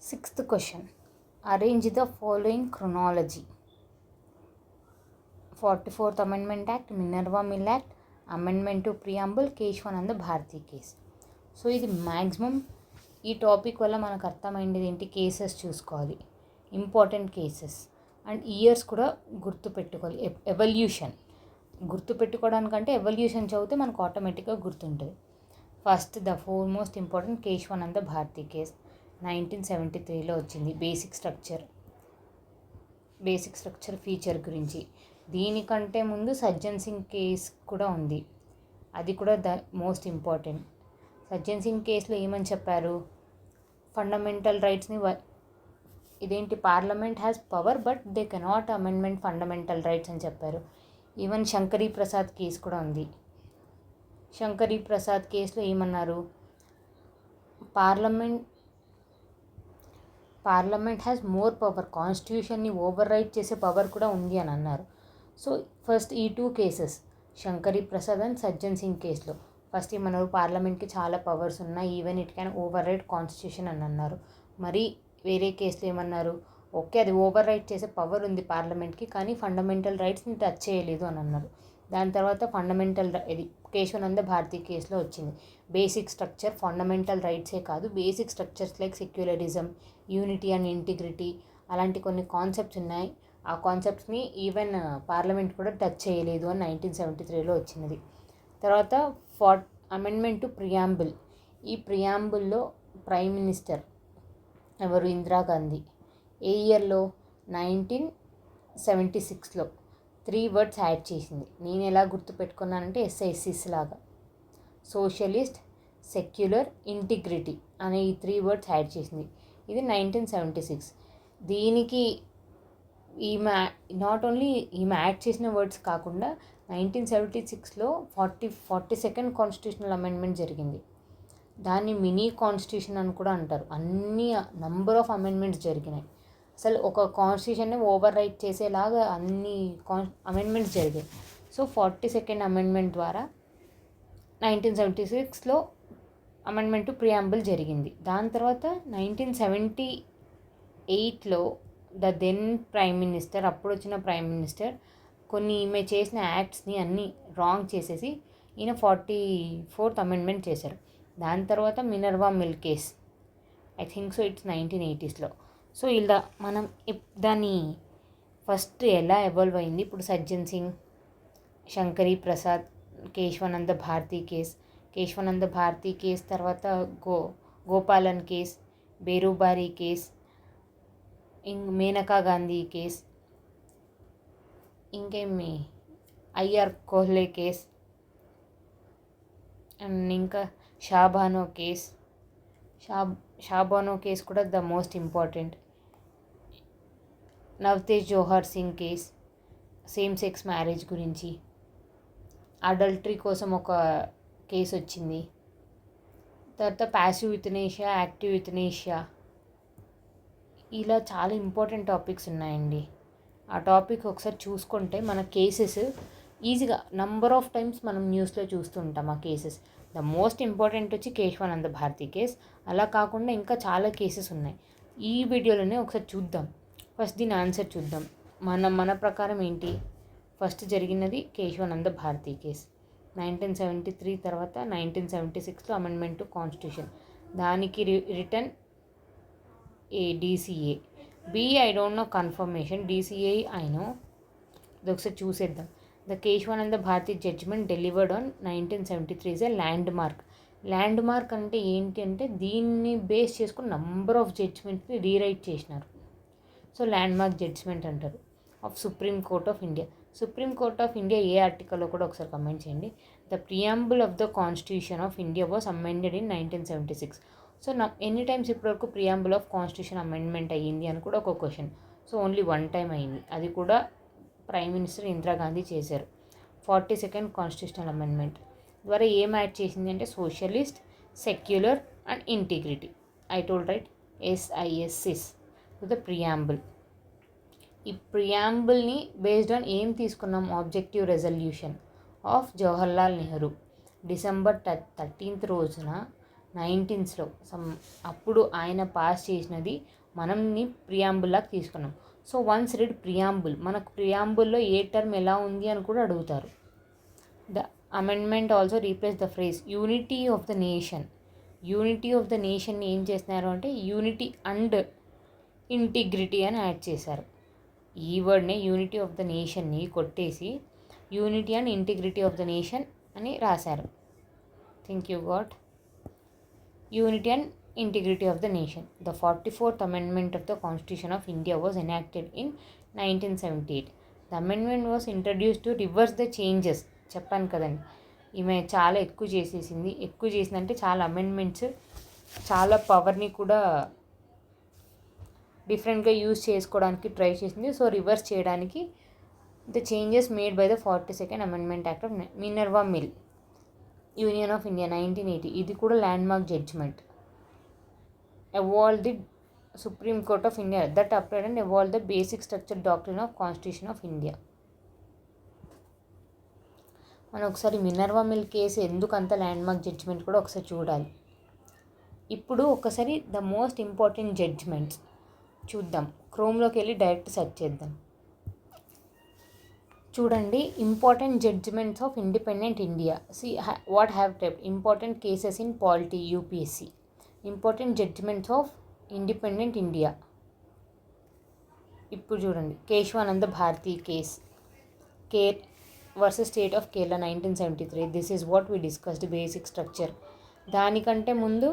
Sixth question. Arrange the following chronology: 44th Amendment Act, Minerva Mill Act, Amendment to Preamble, Keshavananda Bharati case. So ఇది maximum ఈ topic వల్ల మనకు అర్థమైంది ఏంటి, cases చూసుకోవాలి, ఇంపార్టెంట్ కేసెస్ అండ్ ఇయర్స్ కూడా గుర్తుపెట్టుకోవాలి. ఎవల్యూషన్ గుర్తుపెట్టుకోవడానికంటే ఎవల్యూషన్ చదివితే మనకు ఆటోమేటిక్గా గుర్తుంటుంది. First the most important Kesavananda Bharati case 1973లో వచ్చింది. బేసిక్ స్ట్రక్చర్ ఫీచర్ గురించి. దీనికంటే ముందు సజ్జన్ సింగ్ కేస్ కూడా ఉంది, అది కూడా the most important. Sajjan Singh కేసులో ఏమని చెప్పారు, ఫండమెంటల్ రైట్స్ని ఇదేంటి parliament has power but they cannot amendment fundamental rights అని చెప్పారు. ఈవెన్ శంకరీ ప్రసాద్ కేసు కూడా ఉంది. శంకరీ ప్రసాద్ కేసులో ఏమన్నారు, పార్లమెంట్ హ్యాస్ మోర్ పవర్, కాన్స్టిట్యూషన్ని ఓవర్ రైట్ చేసే పవర్ కూడా ఉంది అని అన్నారు. సో ఫస్ట్ ఈ two cases, Shankari Prasad and Sajjan Singh కేసులో ఫస్ట్ ఏమన్నారు, పార్లమెంట్కి చాలా పవర్స్ ఉన్నాయి, even it can override constitution అని అన్నారు. మరి వేరే కేసులో ఏమన్నారు, ఓకే అది ఓవర్ రైట్ చేసే పవర్ ఉంది పార్లమెంట్కి, కానీ ఫండమెంటల్ రైట్స్ని టచ్ చేయలేదు అని అన్నారు. దాని తర్వాత ఇది కేశవానంద భారతి కేసులో వచ్చింది. బేసిక్ స్ట్రక్చర్, ఫండమెంటల్ రైట్సే కాదు, basic structures like secularism, unity and integrity, అలాంటి కొన్ని కాన్సెప్ట్స్ ఉన్నాయి. ఆ కాన్సెప్ట్స్ని ఈవెన్ పార్లమెంట్ కూడా టచ్ చేయలేదు అని 1973లో వచ్చినది. తర్వాత అమెండ్మెంట్ టు ప్రియాంబుల్. ఈ ప్రియాంబుల్లో ప్రైమ్ మినిస్టర్ ఎవరు, ఇందిరాగాంధీ. ఏ ఇయర్లో, 1976లో 3 వర్డ్స్ యాడ్ చేసింది. నేను ఎలా గుర్తుపెట్టుకున్నానంటే ఎస్ఐసిస్ లాగా, సోషలిస్ట్, సెక్యులర్, ఇంటిగ్రిటీ అనే ఈ 3 వర్డ్స్ యాడ్ చేసింది. ఇది 1976. దీనికి ఈమె నాట్ ఓన్లీ ఈమె యాడ్ చేసిన వర్డ్స్ కాకుండా 1976లో 42nd కాన్స్టిట్యూషనల్ అమెండ్మెంట్ జరిగింది. దాన్ని మినీ కాన్స్టిట్యూషన్ అని కూడా అంటారు. అన్ని నంబర్ ఆఫ్ అమెండ్మెంట్స్ జరిగినాయి. అసలు ఒక కాన్స్టిట్యూషన్ని ఓవర్ రైట్ చేసేలాగా అన్ని అమెండ్మెంట్స్ జరిగాయి. సో 42nd అమెండ్మెంట్ ద్వారా 1976లో అమెండ్మెంట్ టు ప్రియాంబుల్ జరిగింది. దాని తర్వాత 1978లో ద దెన్ ప్రైమ్ మినిస్టర్, అప్పుడు వచ్చిన ప్రైమ్ మినిస్టర్ కొన్ని ఈమె చేసిన యాక్ట్స్ని అన్నీ రాంగ్ చేసేసి ఈయన 44th అమెండ్మెంట్ చేశారు. దాని తర్వాత Minerva mill case, I think so it's 1980sలో. సో ఇలా మనం దాన్ని ఫస్ట్ ఎలా ఎవాల్వ్ అయింది, ఇప్పుడు సజ్జన్ సింగ్, శంకరీ ప్రసాద్, కేశవానంద భారతి కేస్ తర్వాత Gopalan case, Berubari case, Maneka Gandhi case, ఇంకేమి ఐఆర్ కోహ్లే కేస్, అండ్ ఇంకా షాబానో కేస్ కూడా the most important. Navtej Johar Singh case, same sex marriage గురించి. అడల్టరీ కోసం ఒక కేసు వచ్చింది. తర్వాత ప్యాసివ్ యుతనేషియా, యాక్టివ్ యుతనేషియా, ఇలా చాలా ఇంపార్టెంట్ టాపిక్స్ ఉన్నాయండి. ఆ టాపిక్ ఒకసారి చూసుకుంటే మన కేసెస్ ఈజీగా నంబర్ ఆఫ్ టైమ్స్ మనం న్యూస్లో చూస్తూ ఉంటాం ఆ కేసెస్. ద మోస్ట్ ఇంపార్టెంట్ వచ్చి కేశవానంద భారతి కేస్. అలా కాకుండా ఇంకా చాలా కేసెస్ ఉన్నాయి. ఈ వీడియోలోనే ఒకసారి చూద్దాం. ఫస్ట్ దీని ఆన్సర్ చూద్దాం. మన ప్రకారం ఏంటి, ఫస్ట్ జరిగినది కేశవానంద భారతి కేస్ 1973, తర్వాత 1976లో అమెండ్మెంట్ టు కాన్స్టిట్యూషన్. దానికి return DCA. I don't know confirmation. DCA I know. ఇది ఒకసారి చూసేద్దాం. The Kesavananda Bharati judgement delivered on 1973 is a landmark అంటే ఏంటి అంటే దీన్ని బేస్ చేసుకుని నంబర్ ఆఫ్ జడ్జ్మెంట్ని రీరైట్ చేసినారు. సో ల్యాండ్ మార్క్ జడ్జ్మెంట్ అంటారు of Supreme Court of India. ఏ ఆర్టికల్లో కూడా ఒకసారి కమెంట్ చేయండి. The preamble of the constitution of India was amended in 1976. So ఎన్ని టైమ్స్ ఇప్పటివరకు ప్రియాంబుల్ ఆఫ్ కాన్స్టిట్యూషన్ అమెండ్మెంట్ అయ్యింది అని కూడా ఒక క్వశ్చన్. సో ఓన్లీ 1 టైం అయింది, అది కూడా ప్రైమ్ మినిస్టర్ ఇందిరాగాంధీ చేశారు. 42nd కాన్స్టిట్యూషనల్ అమెండ్మెంట్ ద్వారా ఏం యాడ్ చేసింది అంటే socialist, secular and integrity. I told right, SIS to the preamble. ఈ ప్రియాంబుల్ని బేస్డ్ ఆన్ ఏం తీసుకున్నాం, objective resolution of Jawaharlal Nehru December 13th రోజున 1900లో అప్పుడు ఆయన పాస్ చేసినది మనంని ప్రియాంబుల్లాగా తీసుకున్నాం. So once read preamble. మనకు ప్రియాంబుల్లో ఏ టర్మ్ ఎలా ఉంది అని కూడా అడుగుతారు. The amendment also replace the phrase unity of the nation. Unity of the నేషన్ని ఏం చేస్తున్నారు అంటే యూనిటీ అండ్ ఇంటిగ్రిటీ అని యాడ్ చేశారు. ఈ వర్డ్ని యూనిటీ ఆఫ్ ద నేషన్ని కొట్టేసి unity and integrity of the nation అని రాశారు. Think you got unity and integrity of the nation. The 44th amendment of the Constitution of India was enacted in 1978. The amendment was introduced to reverse the changes. చెప్పాను కదండి, ఈమె చాలా ఎక్కువ చేసిందంటే చాలా amendments, చాలా పవర్ని కూడా డిఫరెంట్గా యూజ్ చేసుకోవడానికి ట్రై చేసింది. సో రివర్స్ చేయడానికి the changes made by the 42nd amendment act of Minerva mill union of India 1980. ఇది కూడా landmark judgment. Evolved the Supreme Court of India that upheld and evolved the basic structure doctrine of Constitution of India. మనం ఒకసారి Minerva mill case ఎందుకు అంత landmark judgement కూడా ఒకసారి చూడాలి. ఇప్పుడు ఒకసారి ద మోస్ట్ ఇంపార్టెంట్ జడ్జ్మెంట్స్ చూద్దాం. క్రోమ్లోకి వెళ్ళి డైరెక్ట్ సెర్చ్ చేద్దాం. చూడండి, important judgments of independent India. See what have type important cases in polity UPSC. Important judgments of independent India. ఇప్పుడు చూడండి, కేశవానంద భారతి కేస్, కేర్ versus state of Kerala 1973. This is what we discussed basic structure. దానికంటే ముందు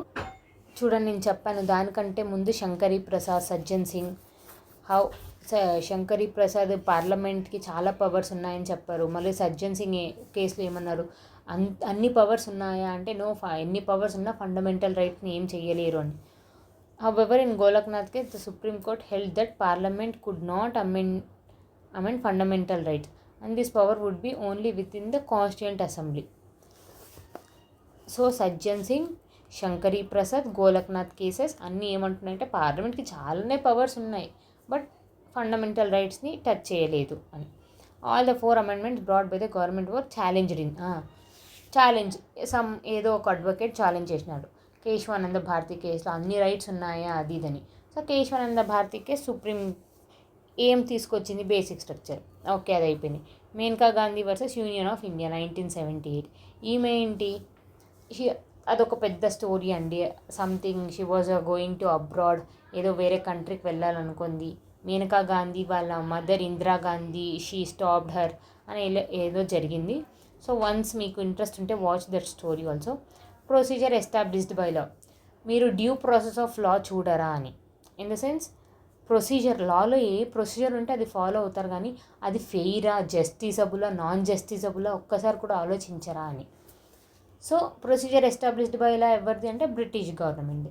చూడండి, నేను చెప్పాను దానికంటే ముందు శంకరీ ప్రసాద్, సజ్జన్ సింగ్. శంకరీ ప్రసాద్ పార్లమెంట్కి చాలా పవర్స్ ఉన్నాయని చెప్పారు. మళ్ళీ సజ్జన్ సింగ్ కేసులో ఏమన్నారు, అన్ని పవర్స్ ఉన్నాయా అంటే నో, ఎన్ని పవర్స్ ఉన్నా ఫండమెంటల్ రైట్స్ని ఏం చేయలేరు అని. However in Golaknath case the supreme court held that parliament could not amend fundamental rights and this power would be only within the constituent assembly. So Sajjan Singh, Shankari Prasad, Golaknath cases అన్నీ ఏమంటున్నాయంటే పార్లమెంట్కి చాలానే పవర్స్ ఉన్నాయి బట్ ఫండమెంటల్ రైట్స్ని టచ్ చేయలేదు అని. All the 4 amendments brought by the government were challenged in ఏదో ఒక advocate challenge చేసినాడు కేశవానంద భారతి కేసులో అన్ని రైట్స్ ఉన్నాయా అది ఇదని. So Kesavananda Bharati case supreme ఏం తీసుకొచ్చింది, బేసిక్ స్ట్రక్చర్. ఓకే, అది అయిపోయింది. Maneka Gandhi versus union of India 1978. ఈమె ఏంటి, అదొక పెద్ద స్టోరీ అండి. Something she was going to abroad, ఏదో వేరే కంట్రీకి వెళ్ళాలనుకుంది. మేనకా గాంధీ వాళ్ళ mother Indira Gandhi she stopped her అని ఏదో జరిగింది. సో వన్స్ మీకు ఇంట్రెస్ట్ ఉంటే watch that story also. Procedure established by law. మీరు డ్యూ ప్రాసెస్ ఆఫ్ లా చూడరా అని, in the sense procedure, Lalo A procedure ఉంటే అది ఫాలో అవుతారు కానీ అది ఫెయిరా, జస్టిసబులా, నాన్ జస్టిసబులా ఒక్కసారి కూడా ఆలోచించరా అని. సో ప్రొసీజర్ ఎస్టాబ్లిష్డ్ బై లా ఎవరిది అంటే British government.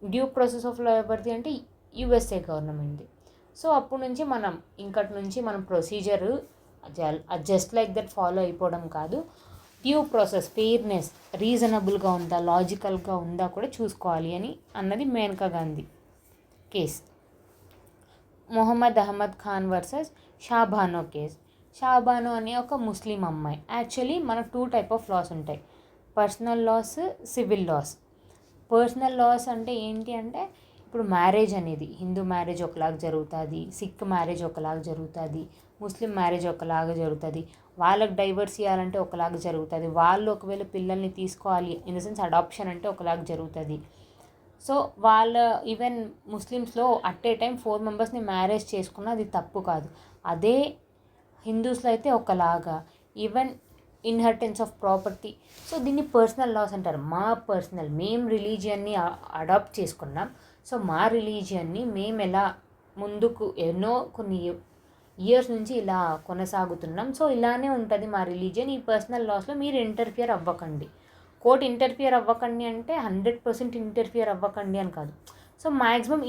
Due process of law ఎవరిది అంటే యుఎస్ఏ గవర్నమెంట్ది. సో అప్పటి నుంచి ఇంకటి నుంచి మనం procedure just like that follow అయిపోవడం కాదు, డ్యూ ప్రాసెస్, ఫెయిర్నెస్, రీజనబుల్గా ఉందా, లాజికల్గా ఉందా కూడా చూసుకోవాలి అని అన్నది Maneka Gandhi case. Mohammed Ahmed Khan versus Shah Bano case. Shah Bano అనే ఒక ముస్లిం అమ్మాయి. యాక్చువల్లీ మనకు 2 type ఆఫ్ లాస్ ఉంటాయి, personal laws, civil laws. Personal laws అంటే ఏంటి అంటే ఇప్పుడు మ్యారేజ్ అనేది హిందూ మ్యారేజ్ ఒకలాగా జరుగుతుంది, సిక్ మ్యారేజ్ ఒకలాగా జరుగుతుంది, ముస్లిం మ్యారేజ్ ఒకలాగా జరుగుతుంది. వాళ్ళకి డైవర్స్ ఇవ్వాలంటే ఒకలాగా జరుగుతుంది, వాళ్ళు ఒకవేళ పిల్లల్ని తీసుకోవాలి ఇన్ ద సెన్స్ అడాప్షన్ అంటే ఒకలాగా జరుగుతుంది. సో వాళ్ళ ఈవెన్ ముస్లిమ్స్లో at a time 4 members marriage చేసుకున్నా అది తప్పు కాదు. అదే హిందూస్లో అయితే ఒకలాగా, even inheritance of property. So దీన్ని పర్సనల్ లాస్ అంటారు. మేము రిలీజియన్ని అడాప్ట్ చేసుకున్నాం, సో మా రిలీజియన్ని మేము ఎలా ముందుకు కొన్ని ఇయర్స్ నుంచి ఇలా కొనసాగుతున్నాం, సో ఇలానే ఉంటుంది మా రిలీజియన్. ఈ పర్సనల్ లాస్లో మీరు ఇంటర్ఫియర్ అవ్వకండి. కోర్ట్ ఇంటర్ఫియర్ అవ్వకండి అంటే 100% ఇంటర్ఫియర్ అవ్వకండి అని కాదు. సో మ్యాక్సిమం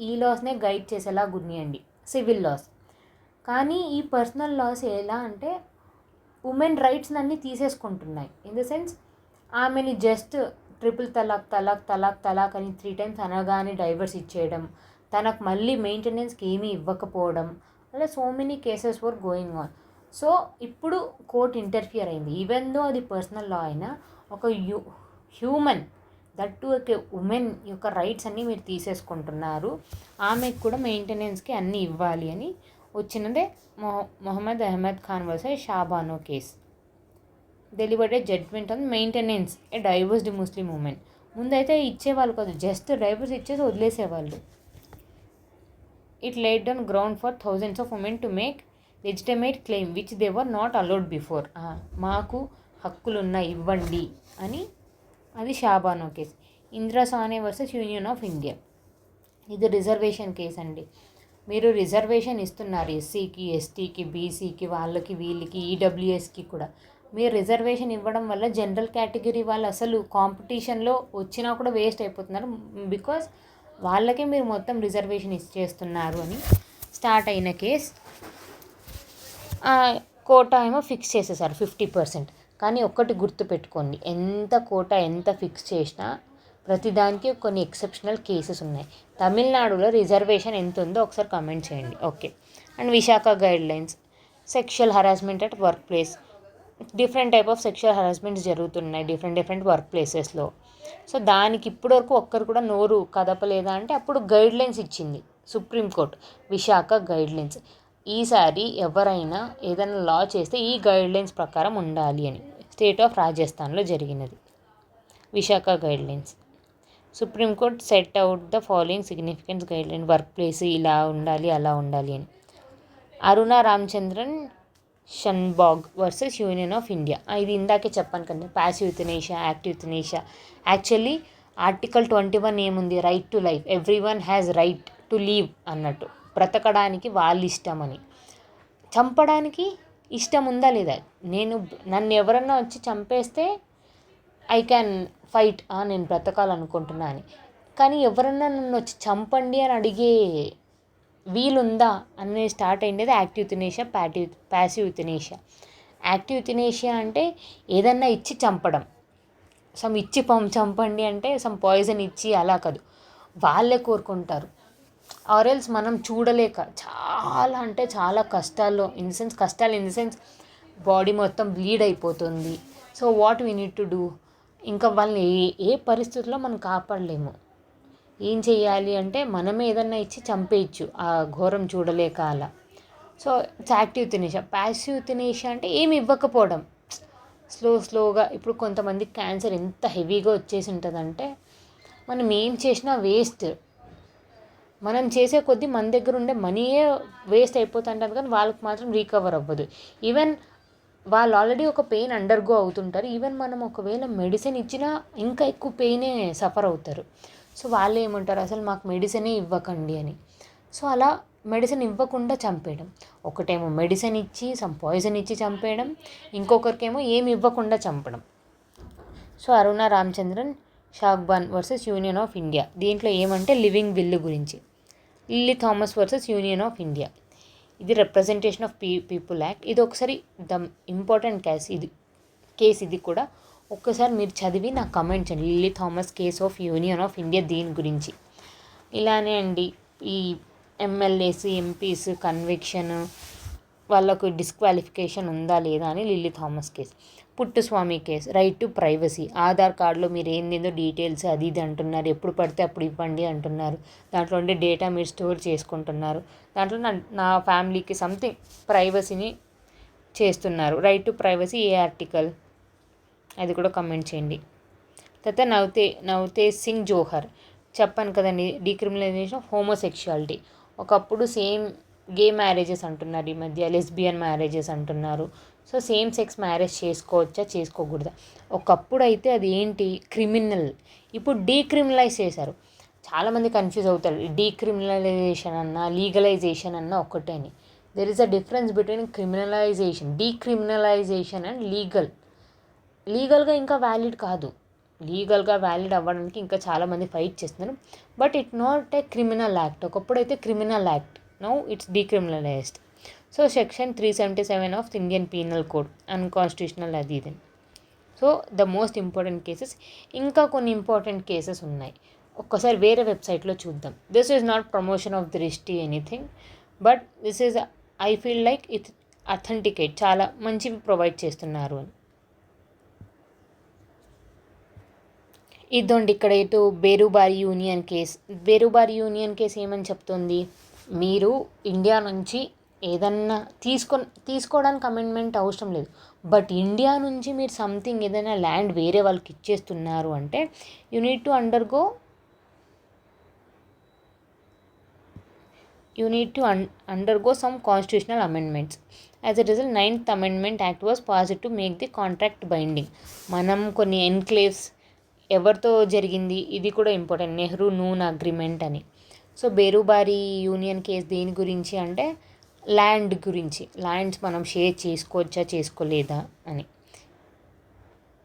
ఈ లాస్నే గైడ్ చేసేలా గుర్నియండి, సివిల్ లాస్. కానీ ఈ పర్సనల్ లాస్ ఎలా అంటే ఉమెన్ రైట్స్ అన్నీ తీసేసుకుంటున్నాయి. ఇన్ ద సెన్స్ ఆమెని జస్ట్ ట్రిపుల్ తలాక్ అని 3 times అనగానే డైవర్స్ ఇచ్చేయడం, తనకు మళ్ళీ మెయింటెనెన్స్కి ఏమీ ఇవ్వకపోవడం, అలా so many cases were going on. So ఇప్పుడు కోర్ట్ ఇంటర్ఫియర్ అయింది. ఈవెన్ దో అది పర్సనల్ లా అయినా ఒక హ్యూమన్ దట్ టు ఒక ఉమెన్ యొక్క రైట్స్ అన్నీ మీరు తీసేసుకుంటున్నారు, ఆమెకు కూడా మెయింటెనెన్స్కి అన్నీ ఇవ్వాలి అని వచ్చినదే Mohammad Ahmed Khan versus Shah Bano case. Delivered a judgement on maintenance a divorced Muslim woman. ముందైతే ఇచ్చేవాళ్ళు కాదు, జస్ట్ డైవర్స్ ఇచ్చేసి వదిలేసేవాళ్ళు. It laid down ground for thousands of women to make legitimate claim which they were not allowed before. మాకు హక్కులున్నాయి ఇవ్వండి అని. అది Shah Bano case. Indira Sane versus union of India. ఇది రిజర్వేషన్ కేస్ అండి. మీరు రిజర్వేషన్ ఇస్తున్నారు ఎస్సీకి, ఎస్టీకి, బీసీకి, వాళ్ళకి, వీళ్ళకి, ఈడబ్ల్యూఎస్కి కూడా. మీరు రిజర్వేషన్ ఇవ్వడం వల్ల జనరల్ కేటగిరీ వాళ్ళు అసలు కాంపిటీషన్లో వచ్చినా కూడా వేస్ట్ అయిపోతున్నారు. బికాస్ వాళ్ళకే మీరు మొత్తం రిజర్వేషన్ ఇచ్చేస్తున్నారు అని స్టార్ట్ అయిన కేస్. కోటా ఏమో ఫిక్స్ చేసేసారు 50%. కానీ ఒక్కటి గుర్తుపెట్టుకోండి, ఎంత కోటా ఎంత ఫిక్స్ చేసినా ప్రతిదానికి కొన్ని ఎక్సెప్షనల్ కేసెస్ ఉన్నాయి. తమిళనాడులో రిజర్వేషన్ ఎంత ఉందో ఒకసారి కమెంట్ చేయండి. Okay. And Visakha guidelines, sexual harassment at work place. Different type of sexual harassments జరుగుతున్నాయి డిఫరెంట్ వర్క్ ప్లేసెస్లో. సో దానికి ఇప్పటివరకు ఒక్కరు కూడా నోరు కదపలేదా అంటే అప్పుడు గైడ్లైన్స్ ఇచ్చింది సుప్రీంకోర్టు, విశాఖ గైడ్లైన్స్. ఈసారి ఎవరైనా ఏదైనా లా చేస్తే ఈ గైడ్లైన్స్ ప్రకారం ఉండాలి అని స్టేట్ ఆఫ్ రాజస్థాన్లో జరిగినది Vishaka guidelines. Supreme Court set out the following significance guideline, workplace ఇలా ఉండాలి అలా ఉండాలి అని. Aruna Ramachandran Shanbaug versus union of India. ఇది ఇందాకే చెప్పాను కదా, passive euthanasia, active euthanasia. Actually article 21 ఏముంది, right to life, everyone has right to live అన్నట్టు. బ్రతకడానికి వాళ్ళ ఇష్టం అని. చంపడానికి ఇష్టం ఉందా లేదా? నన్ను ఎవరన్నా వచ్చి చంపేస్తే ఐ క్యాన్ ఫైట్, నేను బ్రతకాలనుకుంటున్నా అని. కానీ ఎవరన్నా నన్ను వచ్చి చంపండి అని అడిగే వీలుందా అనేది స్టార్ట్ అయ్యేది active euthanasia, passive euthanasia. Active యుథనేషియా అంటే ఏదన్నా ఇచ్చి చంపడం. సమ్ ఇచ్చి చంపండి అంటే సమ్ పాయిజన్ ఇచ్చి అలా కాదు, వాళ్ళే కోరుకుంటారు. ఆరెల్స్ మనం చూడలేక చాలా అంటే చాలా కష్టాలు ఇన్ ద సెన్స్ బాడీ మొత్తం బ్లీడ్ అయిపోతుంది. So what we need to do, ఇంకా వాళ్ళని ఏ పరిస్థితుల్లో మనం కాపాడలేము. ఏం చెయ్యాలి అంటే మనమే ఏదన్నా ఇచ్చి చంపేయచ్చు ఆ ఘోరం చూడలేక అలా. So it's active euthanasia. Passive euthanasia అంటే ఏమి ఇవ్వకపోవడం, స్లోగా. ఇప్పుడు కొంతమందికి క్యాన్సర్ ఎంత హెవీగా వచ్చేసి ఉంటుందంటే మనం ఏం చేసినా వేస్ట్. మనం చేసే కొద్దీ మన దగ్గర ఉండే మనీయే వేస్ట్ అయిపోతుంటుంది, కానీ వాళ్ళకి మాత్రం రీకవర్ అవ్వదు. ఈవెన్ వాళ్ళు ఆల్రెడీ ఒక పెయిన్ అండర్గో అవుతుంటారు. ఈవెన్ మనం ఒకవేళ మెడిసిన్ ఇచ్చినా ఇంకా ఎక్కువ పెయినే సఫర్ అవుతారు. సో వాళ్ళు ఏమంటారు, అసలు మాకు మెడిసినే ఇవ్వకండి అని. సో అలా మెడిసిన్ ఇవ్వకుండా చంపేయడం. ఒకటేమో మెడిసిన్ ఇచ్చి సమ్ పాయిజన్ ఇచ్చి చంపేయడం, ఇంకొకరికేమో ఏమి ఇవ్వకుండా చంపడం. So Aruna Ramachandran Shanbaug versus union of India. దీంట్లో ఏమంటే లివింగ్ విల్ గురించి. Lily Thomas versus union of India. ఇది రిప్రజెంటేషన్ ఆఫ్ పీపుల్ యాక్ట్. ఇది ఒకసారి ద ఇంపార్టెంట్ కేస్ ఇది కూడా ఒక్కసారి మీరు చదివి నాకు కమెంట్ చేయండి. Lily Thomas case of union of India దీని గురించి. ఇలానే అండి ఈ ఎమ్మెల్యేస్, ఎంపీస్ కన్విక్షన్, వాళ్ళకు డిస్క్వాలిఫికేషన్ ఉందా లేదా అని Lily Thomas case. Puttaswamy case, right to privacy. Aadhaar కార్డులో మీరు ఏందేందో డీటెయిల్స్ అది ఇది అంటున్నారు, ఎప్పుడు పడితే అప్పుడు ఇవ్వండి అంటున్నారు, దాంట్లో ఉండే డేటా మీరు స్టోర్ చేసుకుంటున్నారు, దాంట్లో నా ఫ్యామిలీకి సంథింగ్ ప్రైవసీని చేస్తున్నారు. Right to privacy A article, అది కూడా కమెంట్ చేయండి. తర్వాత నవతేజ్ సింగ్ జోహర్. చెప్పాను కదండి, డీక్రిమినలైజేషన్ ఆఫ్ హోమోసెక్షువాలిటీ. ఒకప్పుడు గే మ్యారేజెస్ అంటున్నారు, ఈ మధ్య లెస్బియన్ మ్యారేజెస్ అంటున్నారు. సో సేమ్ సెక్స్ మ్యారేజ్ చేసుకోవచ్చా చేసుకోకూడదా? ఒకప్పుడు అయితే అది ఏంటి, క్రిమినల్. ఇప్పుడు డీక్రిమినలైజ్ చేశారు. చాలామంది కన్ఫ్యూజ్ అవుతారు, డీక్రిమినలైజేషన్ అన్నా లీగలైజేషన్ అన్నా ఒకటే అని. There is a difference between criminalisation, decriminalisation and లీగల్గా ఇంకా వ్యాలిడ్ కాదు. లీగల్గా వ్యాలిడ్ అవ్వడానికి ఇంకా చాలామంది ఫైట్ చేస్తున్నారు. But it not a criminal act. ఒకప్పుడు అయితే criminal act, now it's decriminalized. So section 377 of Indian penal code unconstitutional అది ఇది. So the most important cases. ఇంకా కొన్ని ఇంపార్టెంట్ కేసెస్ ఉన్నాయి, ఒక్కసారి వేరే వెబ్సైట్లో చూద్దాం. This is not promotion of Drishti anything, but this is I feel like it authenticate, చాలా మంచివి ప్రొవైడ్ చేస్తున్నారు అని. ఇదండి ఇక్కడ ఇటు Berubari union case. Berubari union case ఏమని చెప్తుంది, మీరు ఇండియా నుంచి ఏదన్నా తీసుకోవడానికి అమెండ్మెంట్ అవసరం లేదు, బట్ ఇండియా నుంచి మీరు సంథింగ్ ఏదైనా ల్యాండ్ వేరే వాళ్ళకి ఇచ్చేస్తున్నారు అంటే you need to undergo some constitutional amendments. As a result, 9th Amendment Act was passed to make the contract binding. మనం కొన్ని ఎన్క్లేవ్స్ ఎవరితో జరిగింది ఇది కూడా ఇంపార్టెంట్, నెహ్రూ నూన్ అగ్రిమెంట్ అని. సో బేరుబారి యూనియన్ కేస్ దేని గురించి అంటే ల్యాండ్ గురించి, ల్యాండ్స్ మనం షేర్ చేసుకోవచ్చా చేసుకోలేదా అని.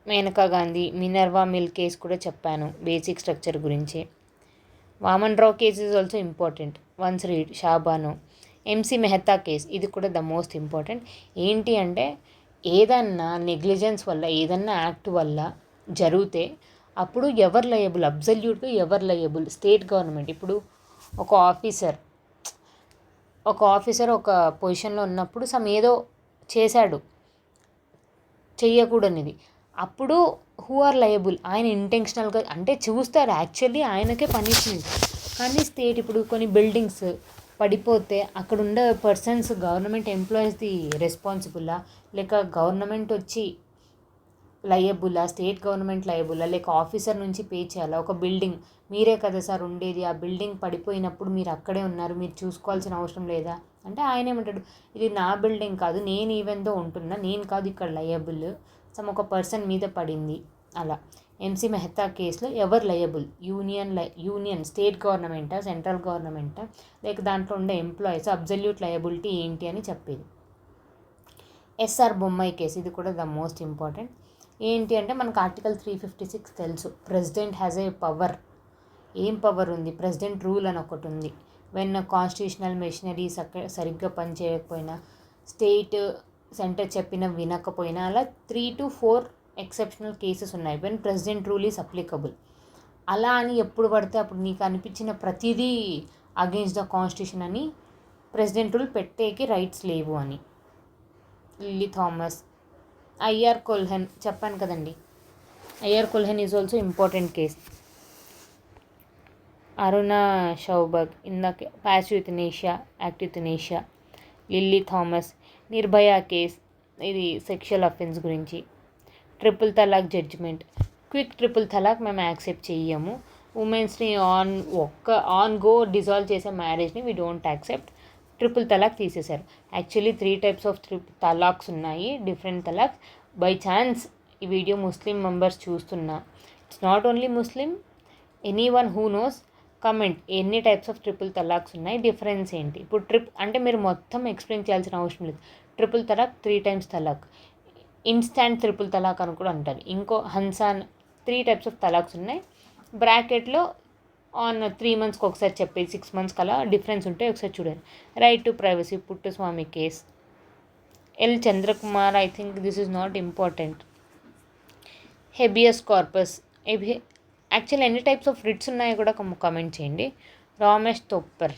మేనకా గాంధీ మినర్వా మిల్ కేస్ కూడా చెప్పాను, బేసిక్ స్ట్రక్చర్ గురించి. Vaman Rao case is also important, once read. Shahbano. MC Mehta case ఇది కూడా ద మోస్ట్ ఇంపార్టెంట్. ఏంటి అంటే ఏదన్నా నెగ్లిజెన్స్ వల్ల ఏదన్నా యాక్ట్ వల్ల జరిగితే అప్పుడు ఎవరు లయబుల్, అబ్జల్యూట్గా ఎవరు లయబుల్, స్టేట్ గవర్నమెంట్. ఇప్పుడు ఒక ఆఫీసర్ ఒక పొజిషన్లో ఉన్నప్పుడు ఏదో చేశాడు చెయ్యకూడనిది, అప్పుడు హూ ఆర్ లయబుల్, ఆయన ఇంటెన్షనల్గా అంటే చూస్తారు యాక్చువల్లీ ఆయనకే పనిష్మెంట్. కానీ స్టేట్ ఇప్పుడు కొన్ని బిల్డింగ్స్ పడిపోతే అక్కడ ఉండే పర్సన్స్ గవర్నమెంట్ ఎంప్లాయీస్ది రెస్పాన్సిబుల్లా, లేక గవర్నమెంట్ వచ్చి లయబుల్లా, స్టేట్ గవర్నమెంట్ లయబుల్లా, లేక ఆఫీసర్ నుంచి పే చేయాలా? ఒక బిల్డింగ్ మీరే కదా సార్ ఉండేది, ఆ బిల్డింగ్ పడిపోయినప్పుడు మీరు అక్కడే ఉన్నారు, మీరు చూసుకోవాల్సిన అవసరం లేదా అంటే ఆయన ఏమంటాడు, ఇది నా బిల్డింగ్ కాదు, నేను ఈవెన్తో ఉంటున్నా, నేను కాదు ఇక్కడ లయబుల్, ఒక పర్సన్ మీద పడింది అలా. ఎంసీ మెహతా కేసులో ఎవరు లయబుల్, యూనియన్ స్టేట్ గవర్నమెంటా సెంట్రల్ గవర్నమెంటా లేక దాంట్లో ఉండే ఎంప్లాయీస్, అబ్జల్యూట్ లయబిలిటీ ఏంటి అని చెప్పేది. ఎస్ఆర్ బొమ్మాయి కేసు ఇది కూడా ద మోస్ట్ ఇంపార్టెంట్. ఏంటి అంటే మనకు ఆర్టికల్ 356 తెలుసు, ప్రెసిడెంట్ హ్యాజ్ ఏ పవర్. ఏం పవర్ ఉంది, ప్రెసిడెంట్ రూల్ అని ఒకటి ఉంది. వెన్ కాన్స్టిట్యూషనల్ మెషినరీ సరిగ్గా పనిచేయకపోయినా, స్టేట్ సెంటర్ చెప్పిన వినకపోయినా, అలా 3 to 4 ఎక్సెప్షనల్ కేసెస్ ఉన్నాయి when president rule is applicable. అలా అని ఎప్పుడు పడితే అప్పుడు నీకు అనిపించిన ప్రతిదీ అగెన్స్ట్ ద కాన్స్టిట్యూషన్ అని ప్రెసిడెంట్ రూల్ పెట్టేకి రైట్స్ లేవు అని. లిల్లీ థామస్. ఐఆర్ కొల్హన్ చెప్పాను కదండి, IR Coelho is also important case. Aruna Shanbaug ఇందాక passive euthanasia, act euthanasia. Lily Thomas. Nirbhaya case ఇది సెక్షువల్ అఫెన్స్ గురించి. Triple talaq judgment. Quick triple talaq మేము యాక్సెప్ట్ చెయ్యము, ఉమెన్స్ని ఆన్ గో డిజాల్వ్ చేసే మ్యారేజ్ని వీ డోంట్ యాక్సెప్ట్. ట్రిపుల్ తలాక్ తీసేశారు. యాక్చువల్లీ 3 types ఆఫ్ తలాక్స్ ఉన్నాయి, డిఫరెంట్ తలాక్స్. బై ఛాన్స్ ఈ వీడియో ముస్లిం మెంబర్స్ చూస్తున్నా, it's not only Muslim, any one who knows comment ఎన్ని టైప్స్ ఆఫ్ ట్రిపుల్ తలాక్స్ ఉన్నాయి, డిఫరెన్స్ ఏంటి. ఇప్పుడు అంటే మీరు మొత్తం ఎక్స్ప్లెయిన్ చేయాల్సిన అవసరం లేదు. ట్రిపుల్ తలాక్ 3 times తలాక్, ఇన్స్టాంట్ ట్రిపుల్ తలాక్ అని కూడా అంటారు. ఇంకో హన్సాన్ 3 types ఆఫ్ తలాక్స్ ఉన్నాయి. బ్రాకెట్లో ఆన్ 3 monthsకి ఒకసారి చెప్పేది, 6 months అలా డిఫరెన్స్ ఉంటే ఒకసారి చూడండి. Right to privacy Puttaswamy case. L Chandrakumar. I think this is not important. Habeas corpus. Actual ఎన్ని టైప్స్ ఆఫ్ రిట్స్ ఉన్నాయో కూడా కామెంట్ చేయండి. Ramesh Thapar.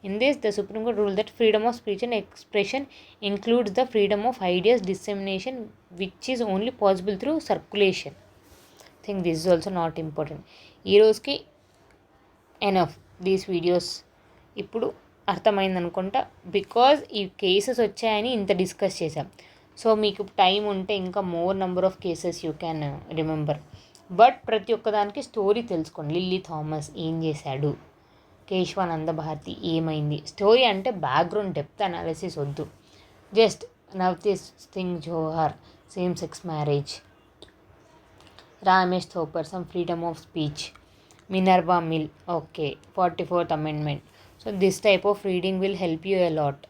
In this, the Supreme Court ruled that freedom of speech and expression includes the freedom of ideas dissemination, which is only possible through circulation. I think this is also not important. ఈ రోజుకి enough these videos. ఇప్పుడు అర్థమైంది అనుకుంటా, because ఈ cases వచ్చాయని ఇంత discuss చేసాం. So మీకు టైం ఉంటే ఇంకా more number of cases you can remember. But ప్రతి ఒక్కదానికి స్టోరీ తెలుసుకోండి. లిల్లీ థామస్ ఏం చేశాడు, కేశవానంద భారతి ఏమైంది, స్టోరీ అంటే బ్యాక్గ్రౌండ్ డెప్త్ అనాలిసిస్ వద్దు. Just Navtej Singh Johar same sex marriage. Romesh Thapar some freedom of speech. Minerva mill. Okay, 44th Amendment. So this type of reading will help you a lot.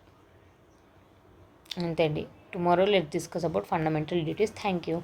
అంతే అండి. Tomorrow let's discuss about fundamental duties. Thank you.